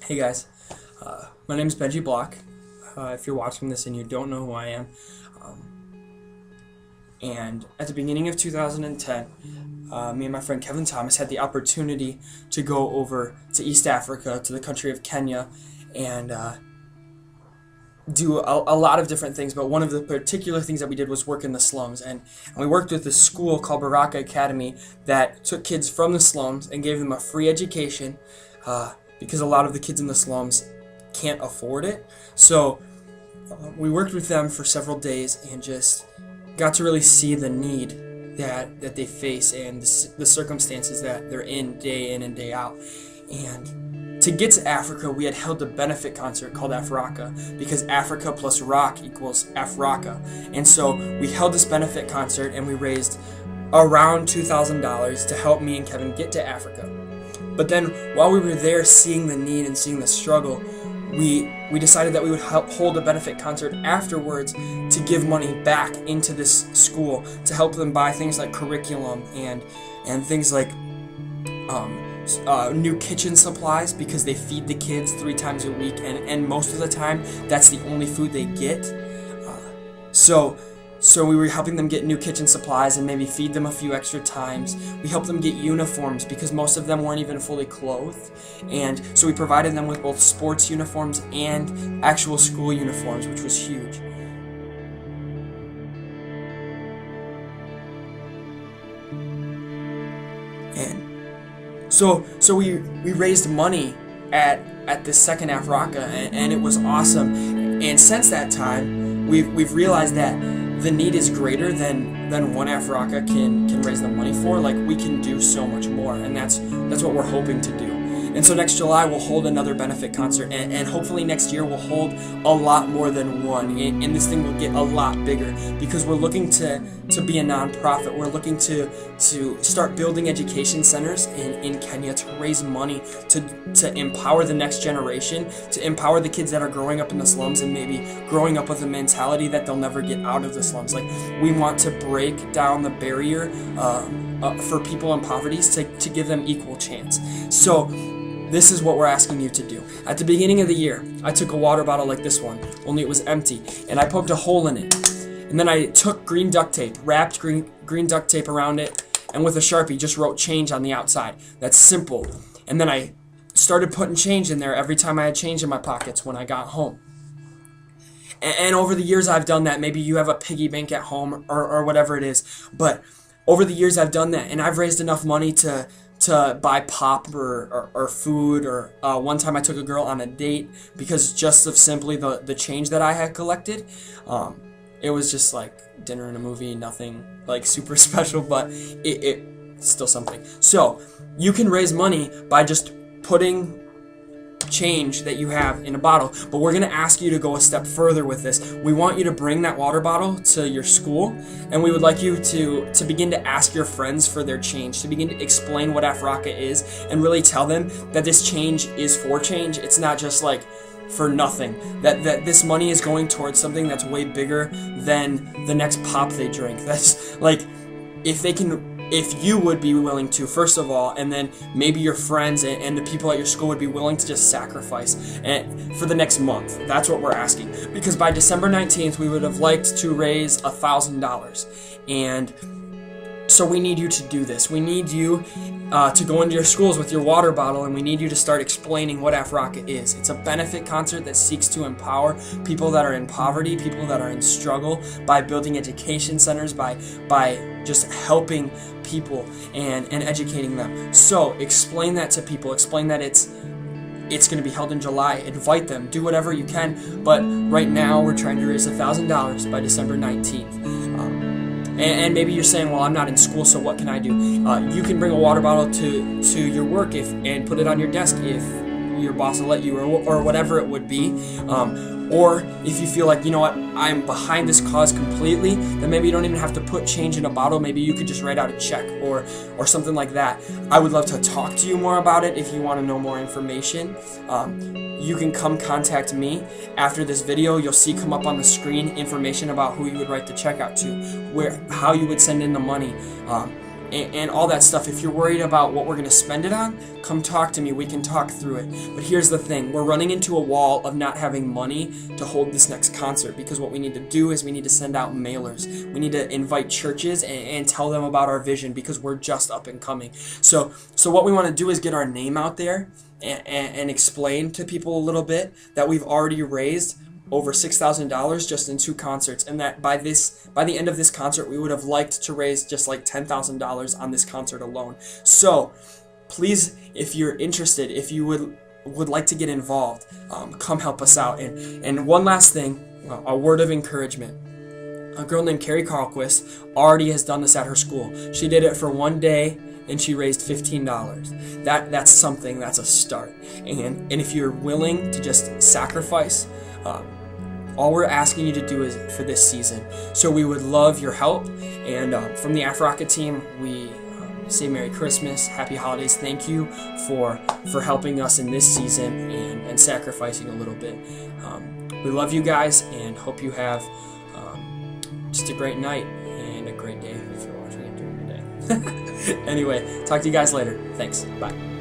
Hey guys, my name is Benji Block. If you're watching this and you don't know who I am, and at the beginning of 2010, me and my friend Kevin Thomas had the opportunity to go over to East Africa, to the country of Kenya, and do a lot of different things. But one of the particular things that we did was work in the slums, and we worked with a school called Afrocka Academy that took kids from the slums and gave them a free education. Because a lot of the kids in the slums can't afford it. So we worked with them for several days and just got to really see the need that they face and the circumstances that they're in and day out. And to get to Africa, we had held a benefit concert called Afrocka, because Africa plus rock equals Afrocka. And so we held this benefit concert and we raised around $2,000 to help me and Kevin get to Africa. But then while we were there seeing the need and seeing the struggle, we decided that we would hold a benefit concert afterwards to give money back into this school to help them buy things like curriculum and things like new kitchen supplies, because they feed the kids 3 times a week, and most of the time that's the only food they get. So we were helping them get new kitchen supplies and maybe feed them a few extra times. We helped them get uniforms because most of them weren't even fully clothed. And so we provided them with both sports uniforms and actual school uniforms, which was huge. And so we raised money at this second Afrocka, and it was awesome. And since that time, we've realized that the need is greater than one Afrocka can raise the money for. Like, we can do so much more, and that's what we're hoping to do. And so next July we'll hold another benefit concert, and hopefully next year we'll hold a lot more than one, and this thing will get a lot bigger, because we're looking to be a nonprofit. We're looking to start building education centers in Kenya to raise money to empower the next generation, to empower the kids that are growing up in the slums and maybe growing up with a mentality that they'll never get out of the slums. Like, we want to break down the barrier for people in poverty to give them equal chance. So this is what we're asking you to do. At the beginning of the year, I took a water bottle like this one, only it was empty, and I poked a hole in it. And then I took green duct tape, wrapped green duct tape around it, and with a Sharpie just wrote change on the outside. That's simple. And then I started putting change in there every time I had change in my pockets when I got home. And over the years I've done that. Maybe you have a piggy bank at home or whatever it is. But over the years I've done that, and I've raised enough money to buy pop or food, or one time I took a girl on a date because just of simply the change that I had collected. It was just like dinner and a movie, nothing like super special, but it's still something. So you can raise money by just putting change that you have in a bottle, but we're going to ask you to go a step further with this. We want you to bring that water bottle to your school, and we would like you to begin to ask your friends for their change, to begin to explain what Afrocka is, and really tell them that this change is for change. It's not just like for nothing, that this money is going towards something that's way bigger than the next pop they drink. That's like, if you would be willing to, first of all, and then maybe your friends and the people at your school would be willing to just sacrifice for the next month. That's what we're asking. Because by December 19th, we would have liked to raise $1,000. And so we need you to do this. We need you to go into your schools with your water bottle, and we need you to start explaining what Afrocka is. It's a benefit concert that seeks to empower people that are in poverty, people that are in struggle, by building education centers, by just helping people and educating them. So explain that to people. Explain that it's going to be held in July. Invite them. Do whatever you can. But right now we're trying to raise $1,000 by December 19th. And maybe you're saying, well, I'm not in school, so what can I do? You can bring a water bottle to your work and put it on your desk if your boss will let you, or whatever it would be. Or if you feel like, you know what, I'm behind this cause completely, then maybe you don't even have to put change in a bottle. Maybe you could just write out a check or something like that. I would love to talk to you more about it. If you want to know more information, you can come contact me after this video. You'll see come up on the screen information about who you would write the check out to, how you would send in the money. and all that stuff. If you're worried about what we're going to spend it on, come talk to me. We can talk through it. But here's the thing. We're running into a wall of not having money to hold this next concert, because what we need to do is we need to send out mailers. We need to invite churches and tell them about our vision, because we're just up and coming. So what we want to do is get our name out there and explain to people a little bit that we've already raised over $6,000 just in 2 concerts, and that by the end of this concert we would have liked to raise just like $10,000 on this concert alone. So please, if you're interested, if you would like to get involved, come help us out. And one last thing, a word of encouragement. A girl named Carrie Carlquist already has done this at her school. She did it for one day and she raised $15. That's something. That's a start. And if you're willing to just sacrifice, all we're asking you to do is for this season. So we would love your help. And from the Afrocka team, we say Merry Christmas, Happy Holidays. Thank you for helping us in this season and sacrificing a little bit. We love you guys and hope you have just a great night and a great day if you're watching it during the day. Anyway, talk to you guys later. Thanks. Bye.